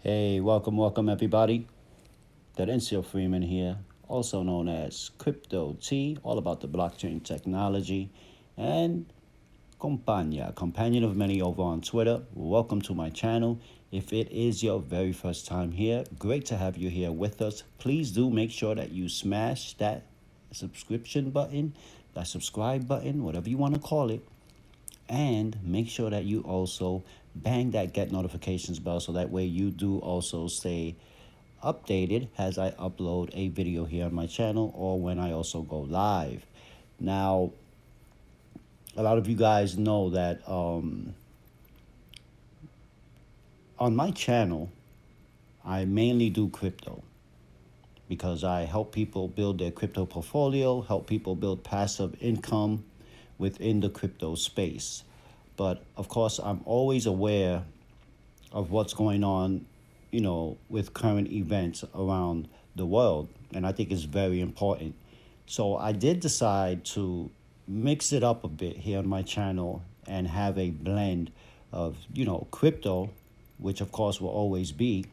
Hey, welcome everybody. Terencio Freeman here, also known as Crypto T, all about the blockchain technology, and companion of many over on Twitter. Welcome to my channel. If it is your very first time here, great to have you here with us. Please do make sure that you smash that subscription button, that subscribe button, whatever you want to call it, and make sure that you also bang that get notifications bell so that way you do also stay updated as I upload a video here on my channel or when I also go live. Now, a lot of you guys know that on my channel, I mainly do crypto because I help people build their crypto portfolio, help people build passive income within the crypto space. But of course, I'm always aware of what's going on, with current events around the world. And I think it's very important. So I did decide to mix it up a bit here on my channel and have a blend of, crypto, which of course will always be,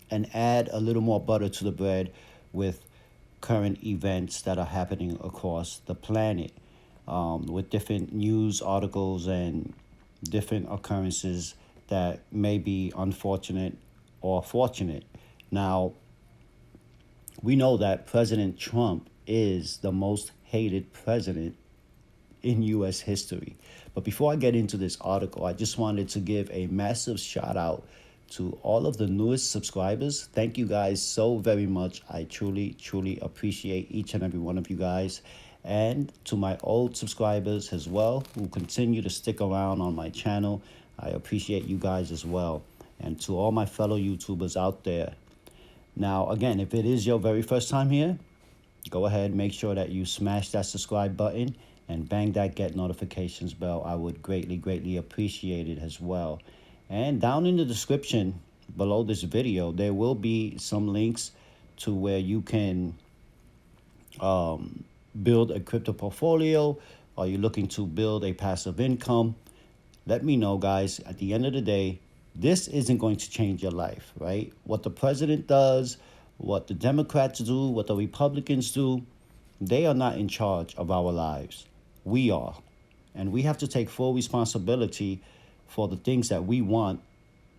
and add a little more butter to the bread with current events that are happening across the planet, with different news articles and different occurrences that may be unfortunate or fortunate. Now, we know that President Trump is the most hated president in U.S. history. But before I get into this article, I just wanted to give a massive shout out to all of the newest subscribers. Thank you guys so very much. I truly appreciate each and every one of you guys. And to my old subscribers as well who continue to stick around on my channel, I appreciate you guys as well. And to all my fellow YouTubers out there. Now, again, if it is your very first time here, go ahead, make sure that you smash that subscribe button and bang that get notifications bell. I would greatly appreciate it as well. And down in the description below this video, there will be some links to where you can build a crypto portfolio. Are you looking to build a passive income? Let me know, guys. At the end of the day, this isn't going to change your life, right? What the president does, what the Democrats do, what the Republicans do, they are not in charge of our lives. We are. And we have to take full responsibility for the things that we want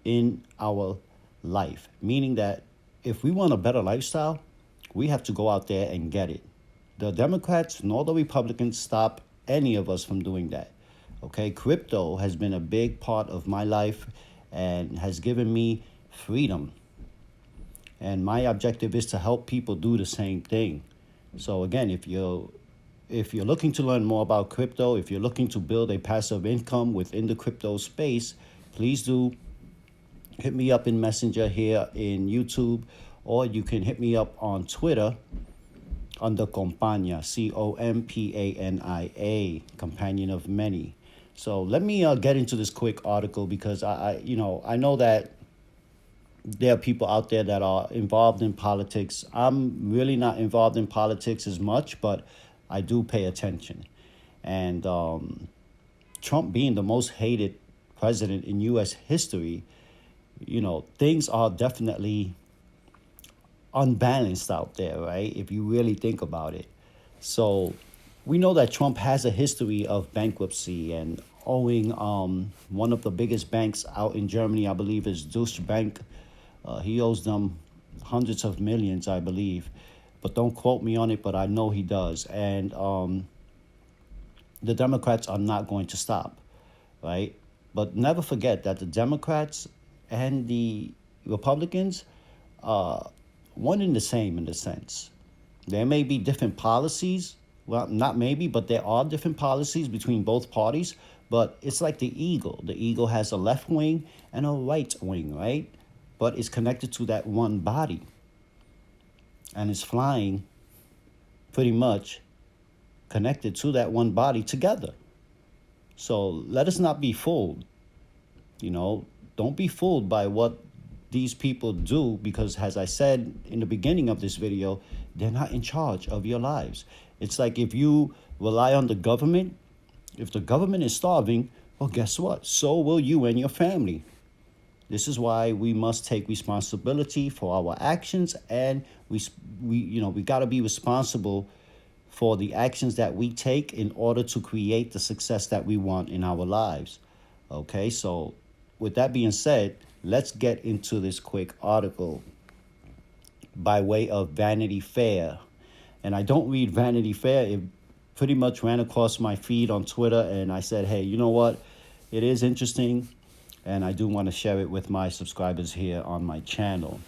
in our life. Meaning that if we want a better lifestyle, we have to go out there and get it. The Democrats nor the Republicans stop any of us from doing that. Okay, crypto has been a big part of my life and has given me freedom. And my objective is to help people do the same thing. So again, if you're looking to learn more about crypto, if you're looking to build a passive income within the crypto space, please do hit me up in Messenger here in YouTube, or you can hit me up on Twitter under Compania, Compania, companion of many. So let me get into this quick article because I know that there are people out there that are involved in politics. I'm really not involved in politics as much, but I do pay attention. And Trump being the most hated president in U.S. history, things are definitely unbalanced out there, right? If you really think about it. So we know that Trump has a history of bankruptcy and owing one of the biggest banks out in Germany, I believe, is Deutsche Bank. He owes them hundreds of millions, I believe. But don't quote me on it, but I know he does. And the Democrats are not going to stop, right? But never forget that the Democrats and the Republicans are one and the same in a sense. There may be different policies. Well, not maybe, but there are different policies between both parties. But it's like the eagle. The eagle has a left wing and a right wing, right? But it's connected to that one body. And it's flying pretty much connected to that one body together. So let us not be fooled. Don't be fooled by what these people do, because as I said in the beginning of this video, they're not in charge of your lives. It's like if you rely on the government, if the government is starving, well, guess what? So will you and your family. This is why we must take responsibility for our actions, and we got to be responsible for the actions that we take in order to create the success that we want in our lives. Okay, so with that being said, let's get into this quick article by way of Vanity Fair. And I don't read Vanity Fair. It pretty much ran across my feed on Twitter, and I said, hey, you know what? It is interesting, and I do want to share it with my subscribers here on my channel.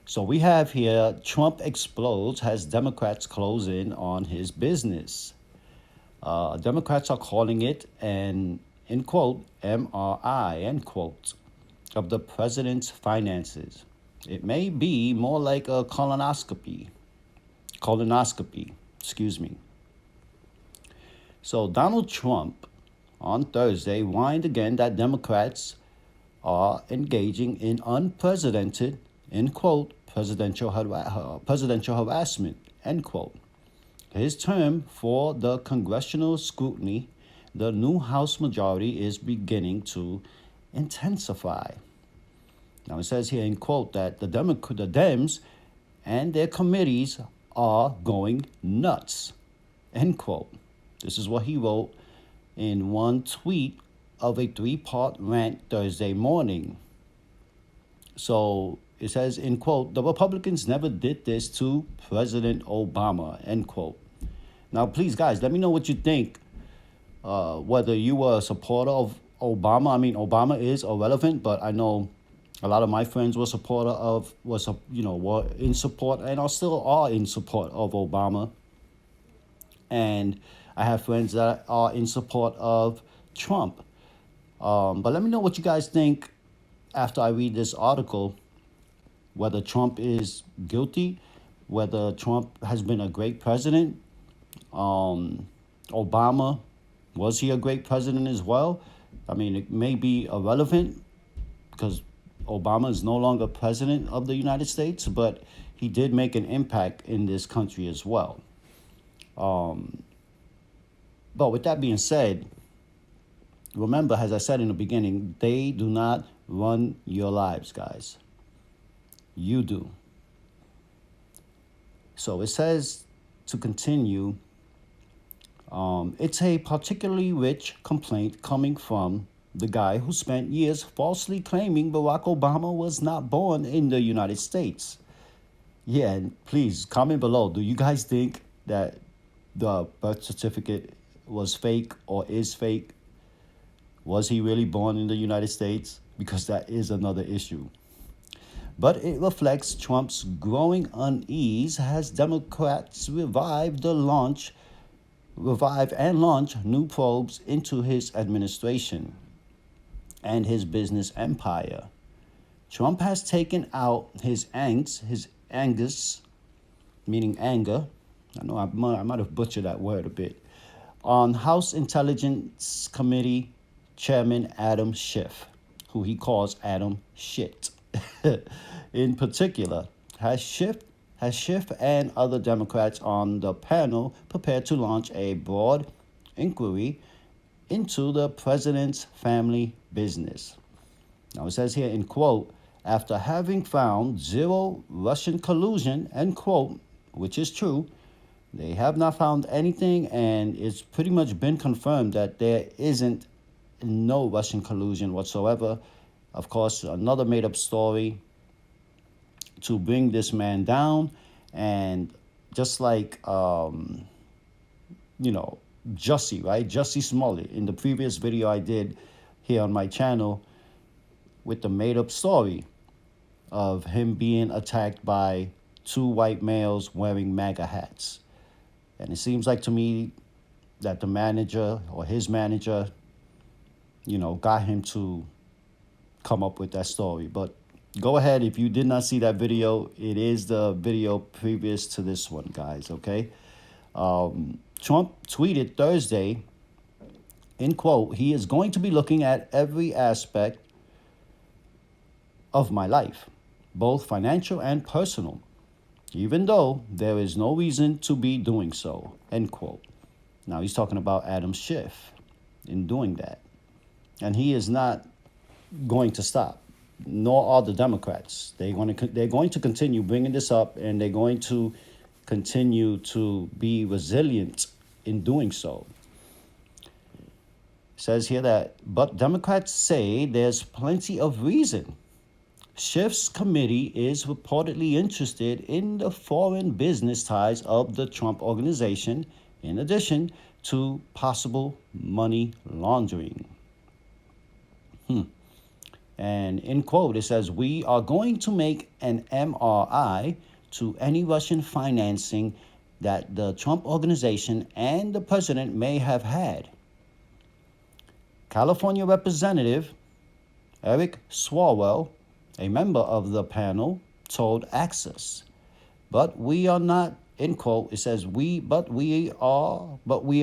So we have here Trump explodes as Democrats close in on his business. Democrats are calling it an, in quote, MRI, end quote, of the president's finances. It may be more like a colonoscopy, excuse me. So Donald Trump on Thursday whined again that Democrats are engaging in unprecedented, in quote, presidential harassment, end quote. His term for the congressional scrutiny, the new House majority is beginning to intensify. Now it says here in quote that the Dems and their committees are going nuts, end quote. This is what he wrote in one tweet of a three-part rant Thursday morning. So it says, in quote, the Republicans never did this to President Obama, end quote. Now, please, guys, let me know what you think. Whether you were a supporter of Obama. I mean, Obama is irrelevant, but I know a lot of my friends were were in support and still are in support of Obama. And I have friends that are in support of Trump. But let me know what you guys think after I read this article, whether Trump is guilty, whether Trump has been a great president. Obama, was he a great president as well? I mean, it may be irrelevant because Obama is no longer president of the United States, but he did make an impact in this country as well. But with that being said, remember, as I said in the beginning, they do not run your lives, guys. You do. So it says to continue, it's a particularly rich complaint coming from the guy who spent years falsely claiming Barack Obama was not born in the United States. Yeah, and please comment below. Do you guys think that the birth certificate was fake or is fake? Was he really born in the United States? Because that is another issue. But it reflects Trump's growing unease as Democrats revive and launch new probes into his administration and his business empire. Trump has taken out his angus, meaning anger. I know I might have butchered that word a bit. On House Intelligence Committee Chairman Adam Schiff, who he calls Adam Shit. In particular, has Schiff and other Democrats on the panel prepared to launch a broad inquiry into the president's family business. Now it says here in quote, after having found zero Russian collusion, end quote, which is true, they have not found anything, and it's pretty much been confirmed that there isn't no Russian collusion whatsoever. Of course, another made-up story to bring this man down. And just like, Jussie, right? Jussie Smollett, in the previous video I did here on my channel with the made-up story of him being attacked by two white males wearing MAGA hats. And it seems like to me that the manager or his manager, got him to come up with that story. But go ahead, if you did not see that video, it is the video previous to this one, guys, okay? Trump tweeted Thursday, in quote, he is going to be looking at every aspect of my life, both financial and personal, even though there is no reason to be doing so, end quote. Now, he's talking about Adam Schiff in doing that. And he is not going to stop. nor are the Democrats. They're going to continue bringing this up, and they're going to continue to be resilient in doing so. It says here that, but Democrats say there's plenty of reason. Schiff's committee is reportedly interested in the foreign business ties of the Trump organization, in addition to possible money laundering. And in quote, it says, we are going to make an MRI to any Russian financing that the Trump organization and the president may have had. California Representative Eric Swalwell, a member of the panel, told Access, but we are not, in quote, it says, but we are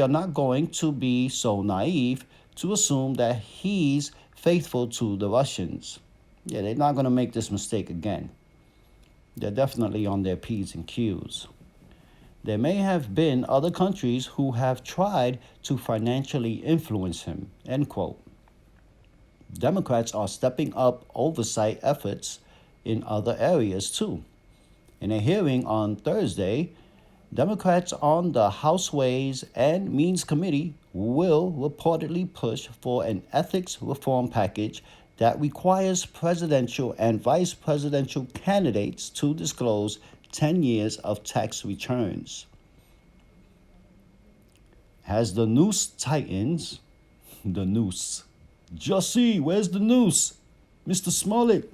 not going to be so naive to assume that he's faithful to the Russians. Yeah, they're not going to make this mistake again. They're definitely on their P's and Q's. There may have been other countries who have tried to financially influence him, end quote. Democrats are stepping up oversight efforts in other areas too. In a hearing on Thursday, Democrats on the House Ways and Means Committee will reportedly push for an ethics reform package that requires presidential and vice presidential candidates to disclose 10 years of tax returns. As the noose tightens, the noose. Jussie, where's the noose? Mr. Smollett.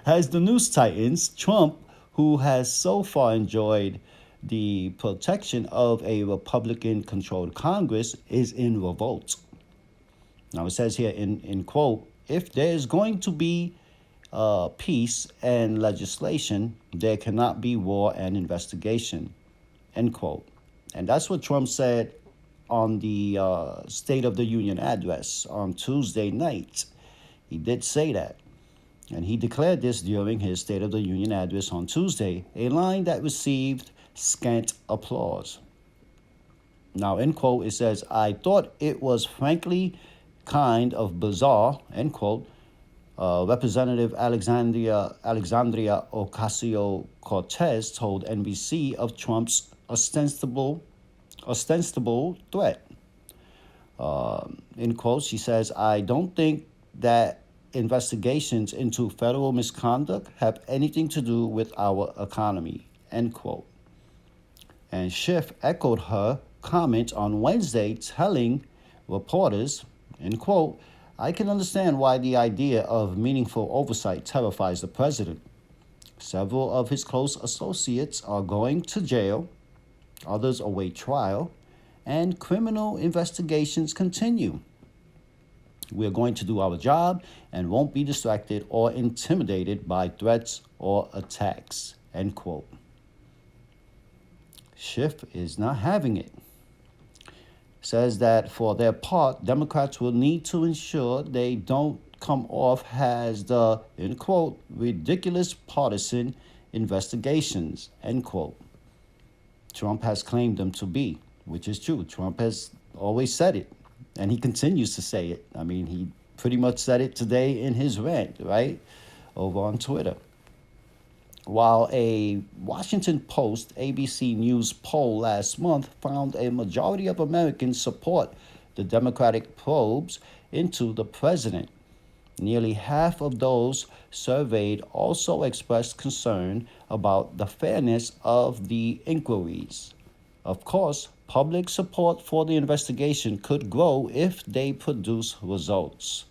As the noose tightens, Trump, who has so far enjoyed the protection of a Republican-controlled Congress, is in revolt. Now it says here in quote, if there is going to be peace and legislation, there cannot be war and investigation, end quote. And that's what Trump said on the State of the Union address on Tuesday night. He did say that. And he declared this during his State of the Union address on Tuesday, a line that received scant applause. Now, end quote, it says, I thought it was frankly kind of bizarre, end quote. Representative Alexandria Ocasio-Cortez told NBC of Trump's ostensible threat. In quotes, she says, I don't think that investigations into federal misconduct have anything to do with our economy, end quote. And Schiff echoed her comment on Wednesday, telling reporters, end quote, I can understand why the idea of meaningful oversight terrifies the president. Several of his close associates are going to jail, others await trial, and criminal investigations continue. We're going to do our job and won't be distracted or intimidated by threats or attacks, end quote. Schiff is not having it. Says that for their part, Democrats will need to ensure they don't come off as the, end quote, ridiculous partisan investigations, end quote. Trump has claimed them to be, which is true. Trump has always said it, and he continues to say it. I mean, he pretty much said it today in his rant, right, over on Twitter. While a Washington Post ABC News poll last month found a majority of Americans support the Democratic probes into the president, nearly half of those surveyed also expressed concern about the fairness of the inquiries. Of course, public support for the investigation could grow if they produce results.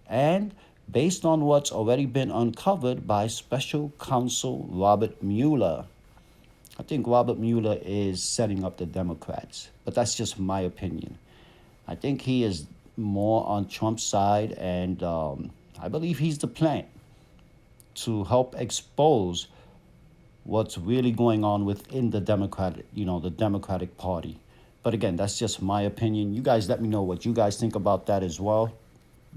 And based on what's already been uncovered by Special Counsel Robert Mueller. I think Robert Mueller is setting up the Democrats, but that's just my opinion. I think he is more on Trump's side, and I believe he's the plant to help expose what's really going on within the Democratic Party. But again, that's just my opinion. You guys let me know what you guys think about that as well.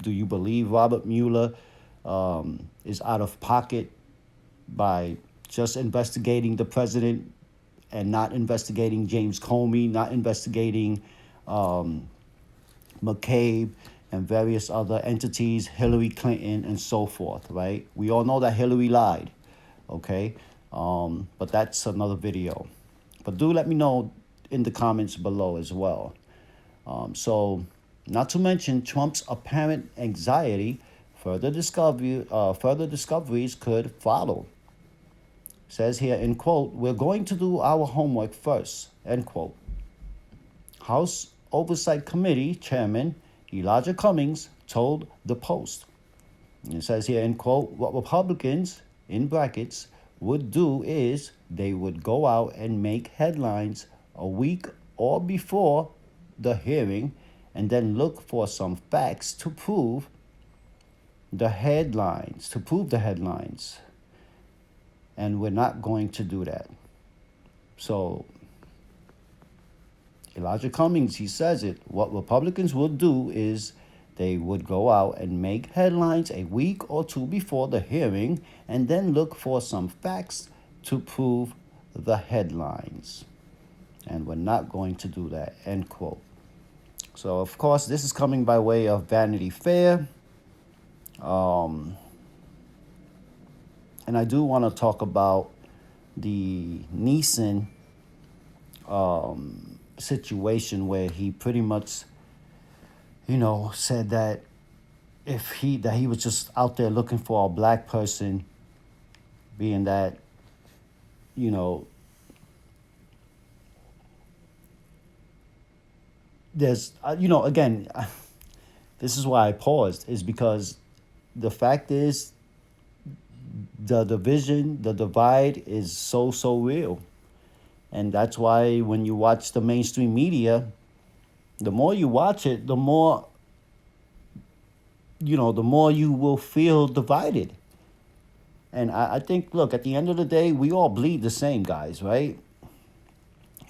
Do you believe Robert Mueller is out of pocket by just investigating the president and not investigating James Comey, not investigating McCabe, and various other entities, Hillary Clinton and so forth, right? We all know that Hillary lied, okay? But that's another video. But do let me know in the comments below as well. So, not to mention Trump's apparent anxiety, further discoveries could follow. Says here in quote, "We're going to do our homework first," end quote. House Oversight Committee Chairman Elijah Cummings told the Post. And it says here in quote, "What Republicans, in brackets, would do is they would go out and make headlines a week or before the hearing and then look for some facts to prove the headlines, And we're not going to do that." So Elijah Cummings, he says it. What Republicans would do is they would go out and make headlines a week or two before the hearing and then look for some facts to prove the headlines. And we're not going to do that, end quote. So, of course, this is coming by way of Vanity Fair. And I do want to talk about the Neeson situation where he pretty much, said that he was just out there looking for a black person, being that, there's, again, this is why I paused, is because the fact is the division, the divide is so real. And that's why when you watch the mainstream media, the more you watch it, the more you will feel divided. And I think, look, at the end of the day, we all bleed the same, guys, right?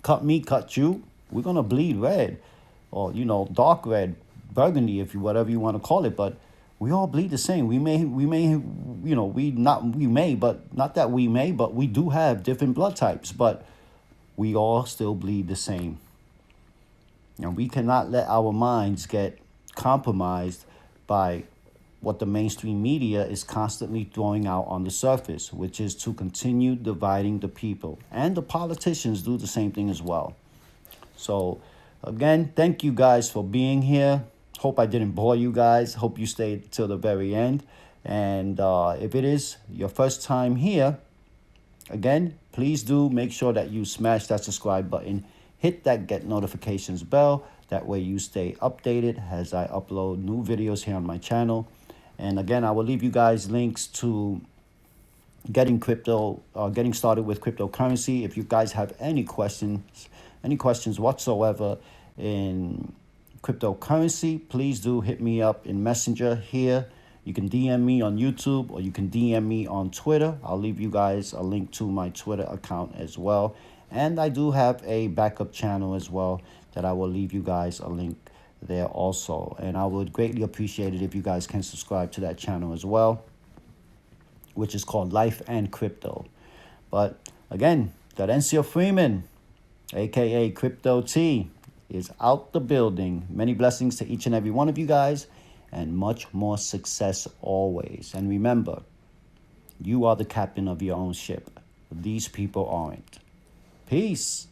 Cut me, cut you. We're going to bleed red, or, dark red, burgundy, whatever you want to call it. But we all bleed the same. But we do have different blood types, but we all still bleed the same. And we cannot let our minds get compromised by what the mainstream media is constantly throwing out on the surface, which is to continue dividing the people. And the politicians do the same thing as well. So, again, thank you guys for being here. Hope I didn't bore you guys. Hope you stayed till the very end. And if it is your first time here, again, please do make sure that you smash that subscribe button. Hit that get notifications bell. That way you stay updated as I upload new videos here on my channel. And again, I will leave you guys links to getting started with cryptocurrency. If you guys have any questions whatsoever in cryptocurrency, please do hit me up in Messenger here. You can DM me on YouTube, or you can DM me on Twitter. I'll leave you guys a link to my Twitter account as well. And I do have a backup channel as well that I will leave you guys a link there also. And I would greatly appreciate it if you guys can subscribe to that channel as well, which is called Life and Crypto. But again, Darencio Freeman, aka Crypto T, is out the building. Many blessings to each and every one of you guys, and much more success always. And remember, you are the captain of your own ship. These people aren't. Peace.